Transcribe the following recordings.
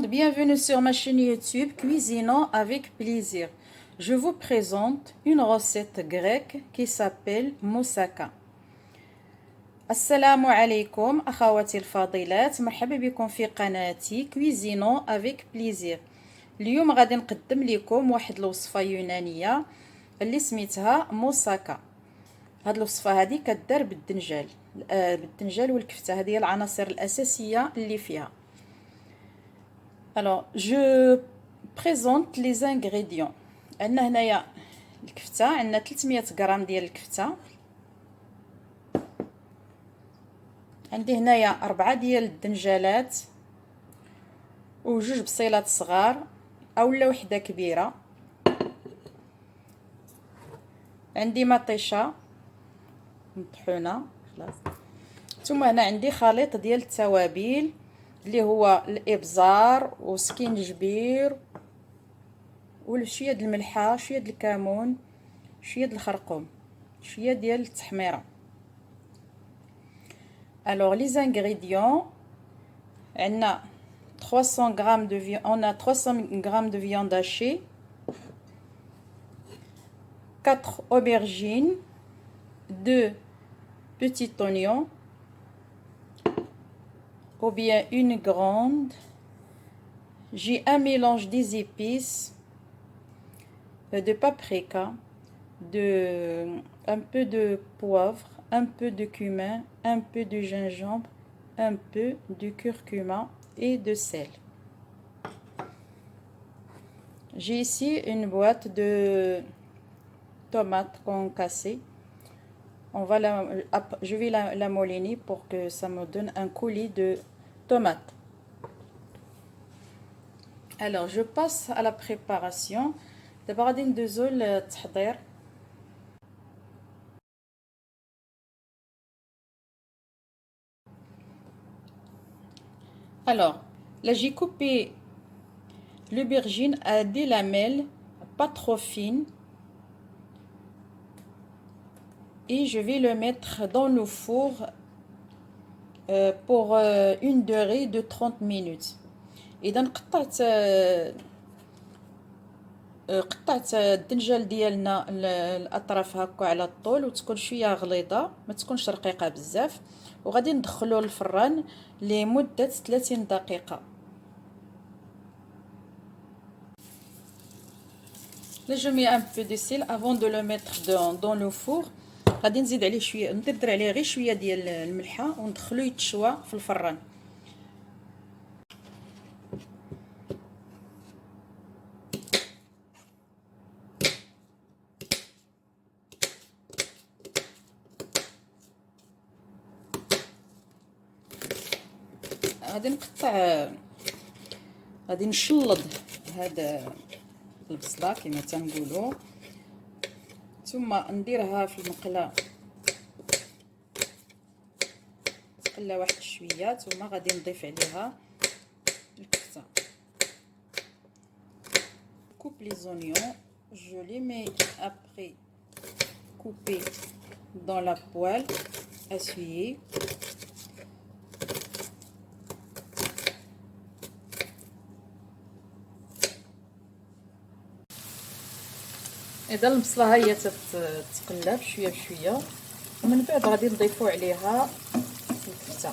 monde, bienvenue sur ma chaîne YouTube Cuisinons avec plaisir. Je vous présente une recette grecque qui s'appelle moussaka. السلام عليكم أخواتي الفاضلات، مرحبا بكم في قناتي كويزينو افيك بليزير. اليوم غادي نقدم لكم واحد الوصفة يونانية اللي سميتها موساكا. هاد الوصفة هادي كدار بالدنجال والكفتة، هذه هي العناصر الأساسية اللي فيها. Alors, je présente les ingrédients. عندنا هنايا الكفتة، عندنا 300 غرام ديال الكفتة. عندي هنايا 4 ديال الدنجالات وجوج بصيلات صغار اولا وحده كبيره. عندي مطيشه مطحونه خلاص. ثم هنا عندي خليط ديال التوابل اللي هو الابزار وسكينجبير وشويه د الملحه، شويه د الكمون، شويه د الخرقوم، شويه ديال التحميره. Alors les ingrédients, on a 300 g de viande, on a 300 g de viande hachée, 4 aubergines, 2 petits oignons ou bien une grande. J'ai un mélange des épices, de paprika, un peu de poivre, un peu de cumin, un peu de gingembre, un peu de curcuma et de sel. J'ai ici une boîte de tomates concassées. Je vais la mouliner pour que ça me donne un coulis de tomates. Alors je passe à la préparation. D'abord غادي ندوزو للتحضير. Alors, là j'ai coupé l'aubergine à des lamelles, pas trop fines. Et je vais le mettre dans le four pour une durée de 30 minutes. إذا قطعت الدنجال ديالنا الاطراف هكا على الطول وتكون شويه غليظه، ما تكونش رقيقه بزاف، وغادي ندخلو للفران لمده 30 دقيقه. Là je mets un peu de sel avant de le mettre dans le four. غادي نزيد عليه شويه، ندير عليه غير شويه ديال الملحه وندخلو يتشوى في الفران. غادي نشلض هذا البصله كما تنقولوا، ثم نديرها في المقله تقلى واحد شويه، ثم غادي نضيف عليها الكفته. coupe les oignons, je les mets après coupés dans la poêle essuyée. إذا البصله هي تتقلى بشويه بشويه، ومن بعد غادي نضيفوا عليها الكفته.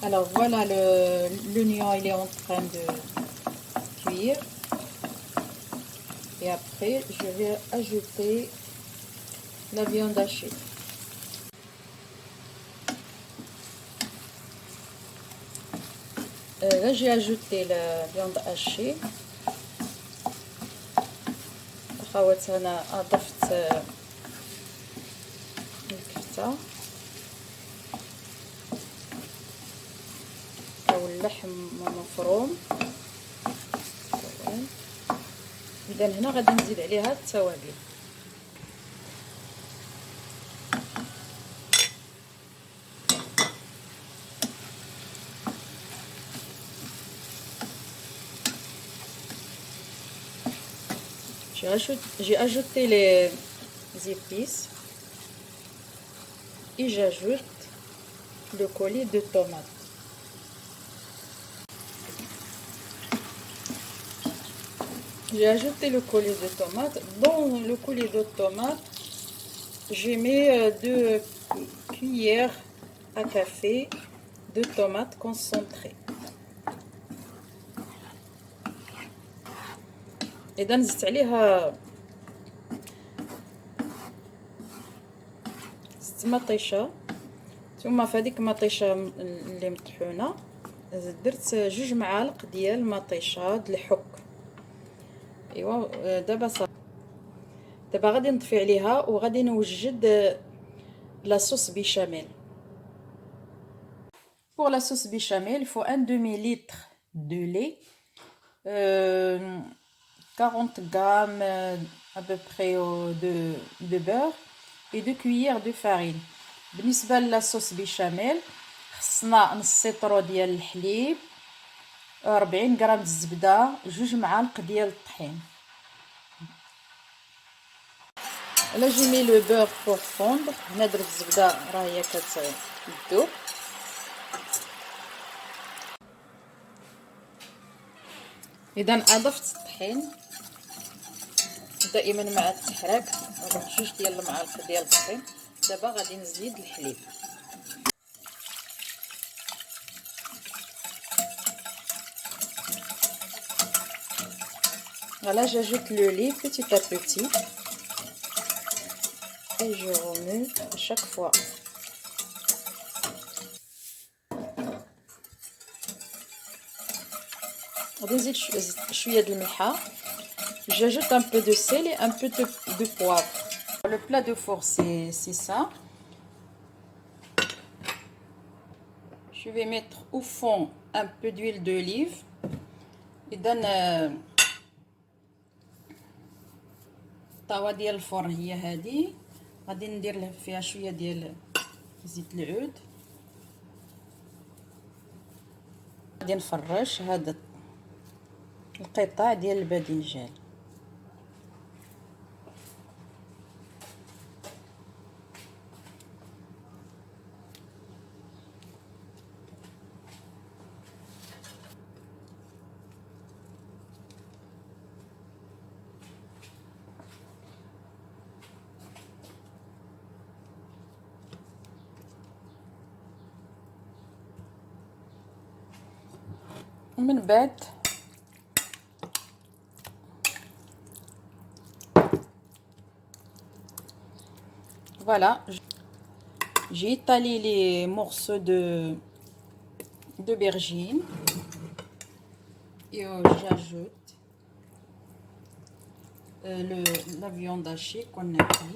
Alors voilà, l'oignon il est en train de cuire, et après je vais ajouter la viande hachée. Là j'ai ajouté la viande hachée. خاوات انا اضفت الكفته او اللحم مفروم. اذا هنا غادي نزيد عليها التوابل. J'ai ajouté les épices et j'ajoute le coulis de tomates. J'ai ajouté le collier de tomates. Dans le collier de tomates, j'ai mis 2 cuillères à café de tomates concentrées. إذا نزدت عليها 6 مطيشة، ثم في هذيك المطيشة اللي مطحونة درت 2 معالق ديال مطيشة د الحك. ايوا دابا صافي، دابا غادي نطفي عليها وغادي نوجد لاصوص بيشاميل. Pour la sauce béchamel, il faut un demi-litre de lait, 40 grammes à peu près de beurre et 2 cuillères de farine. بالنسبة للاصوص بيشاميل خصنا نص لتر ديال الحليب، 40 غرام الزبدة، 2 معالق ديال الطحين. Là j'ai mis le beurre pour fondre. هنا درت الزبدة راه هي كتذوب. إذا أضفت الطحين دائما مع التحراك، أضفت 2 ديال المعالق ديال الطحين. دابا غادي نزيد الحليب. Voilà, j'ajoute le lait petit à petit et je remue à chaque fois. غادي نزيد شويه د الملحه. J'ajoute un peu de sel et un peu de poivre. Le plat de four c'est ça. Je vais mettre au fond un peu d'huile d'olive. إذا الطاوه ديال الفرن هي هذه، غادي ندير فيها شويه ديال زيت العود. غادي نفرش هذا القطع ديال الباذنجان. ومن بعد voilà, j'ai étalé les morceaux de aubergine et j'ajoute la viande hachée qu'on a pris.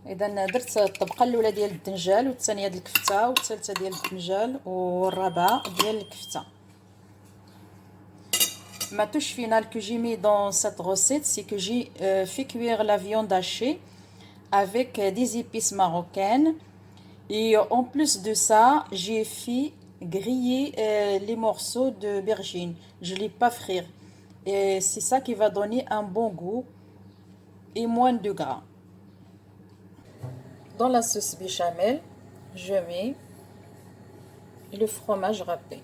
اذا درت الطبقه الاولى ديال الدنجال والثانيه ديال الكفته والثالثه ديال الدنجال والرابعه ديال الكفته. Ma touche finale que j'ai mis dans cette recette, c'est que j'ai fait cuire la viande hachée avec des épices marocaines et en plus de ça j'ai fait griller les morceaux d'aubergine. Je ne l'ai pas frire et c'est ça qui va donner un bon goût et moins de gras. Dans la sauce béchamel, je mets le fromage râpé.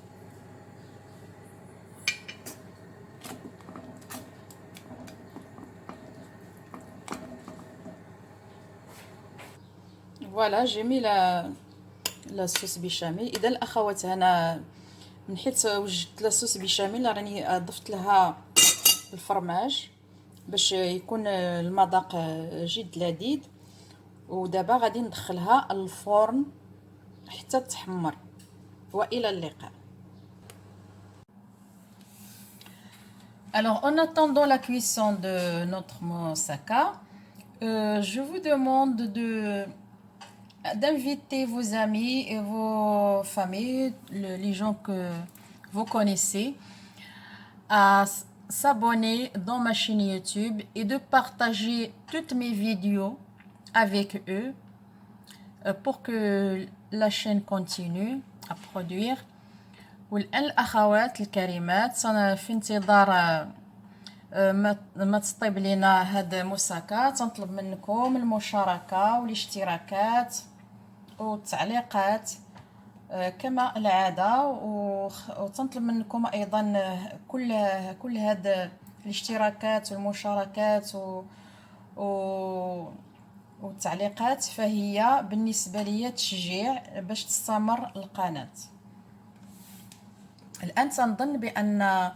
Voilà, j'ai mis la sauce béchamel. إذا الأخوات هنا من حيت وجدت لا صوص بيشاميل راني ضفت لها الفرماج باش يكون المذاق جد لذيذ. ودابا غادي ندخلها الفرن حتى تحمر. والى اللقاء. Alors en attendant la cuisson de notre moussaka, je vous demande d'inviter vos amis et vos familles, les gens que vous connaissez, à s'abonner dans ma chaîne YouTube et de partager toutes mes vidéos avec eux pour que la chaîne continue à produire. والآن الأخوات الكريمات أنا في انتظار ما تطيب لينا هاد موساكا، تنطلب منكم المشاركه والاشتراكات والتعليقات كما العاده، وتنطلب منكم ايضا كل هاد الاشتراكات والمشاركات و والتعليقات، فهي بالنسبه لي تشجيع باش تستمر القناه. الان تنظن بان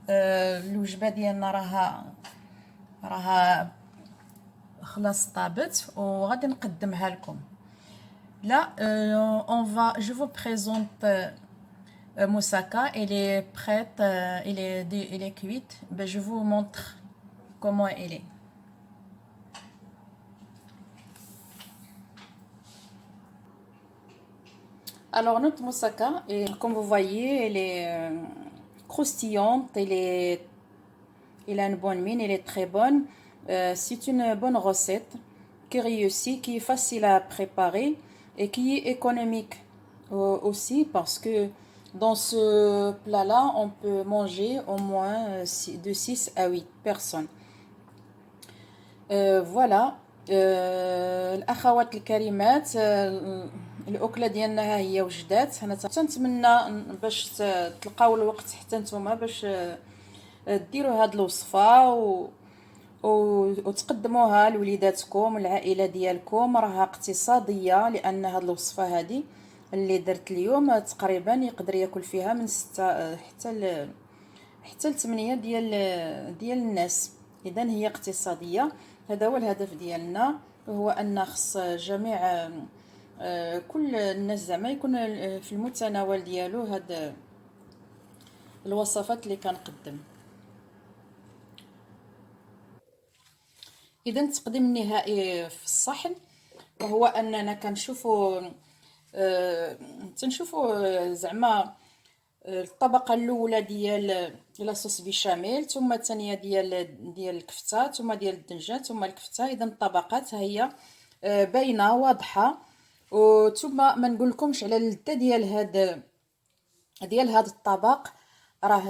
الوجبه ديالنا راها خلاص طابت وغادي نقدمها لكم. Là, je vous présente moussaka. Elle est prête, elle est cuite. Ben, je vous montre comment elle est. Alors, notre moussaka, comme vous voyez, elle est croustillante, elle a une bonne mine, elle est très bonne. C'est une bonne recette qui réussit, qui est facile à préparer et qui est économique aussi, parce que dans ce plat-là, on peut manger au moins de 6 à 8 personnes. Voilà. الأخوات الكريمات، الأكلة ديالنا ها هي وجدات. أنا تنتمنى باش تلقاو الوقت حتى نتوما باش ديروا هاد الوصفة وتقدموها لوليداتكم والعائلة ديالكم. راها اقتصادية، لأن هاد الوصفة هادي اللي درت اليوم تقريبا يقدر ياكل فيها من 6 حتى 8 ديال الناس. إذن هي اقتصادية. هذا هو الهدف ديالنا، هو أن خص جميع كل الناس زعما يكون في المتناول ديالو هاد الوصفات اللي كنقدم. إذا التقديم النهائي في الصحن وهو أننا تنشوفوا زعما الطبقة الأولى ديال لاصوص بيشاميل، ثم الثانية ديال الكفتة، ثم ديال الدنجان، ثم الكفتة. إذا الطبقات هي باينة واضحة. ثم ما نقولكمش على اللذة ديال هذا الطبق، راه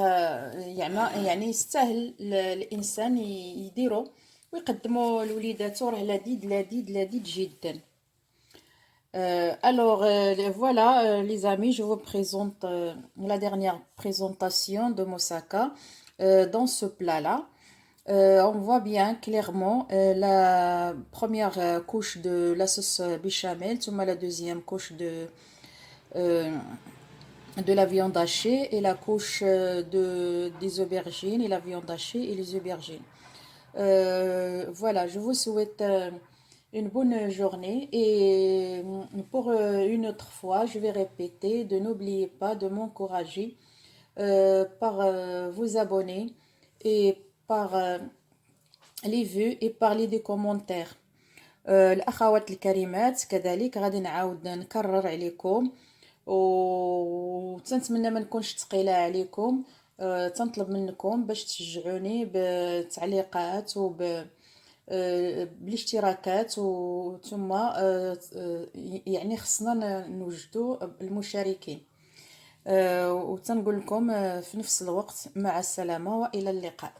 يعني يستاهل الإنسان يديرو ويقدموا لوليداتو، راه لذيذ جدا. Alors voilà les amis, je vous présente la dernière présentation de moussaka dans ce plat-là. On voit bien clairement la première couche de la sauce béchamel, ثم la deuxième couche de la viande hachée et la couche des aubergines et la viande hachée et les aubergines. Voilà, je vous souhaite une bonne journée et pour une autre fois, je vais répéter de n'oubliez pas de m'encourager par vous abonner et par les vues et par les commentaires. الأخوات الكريمات كذلك غادي نعاود نكرر عليكم وتنتمنى ما نكونش ثقيله عليكم. تنطلب منكم باش تشجعوني بالتعليقات بالاشتراكات، ثم يعني خصنا نوجدوا المشاركين. وتنقول لكم في نفس الوقت مع السلامة وإلى اللقاء.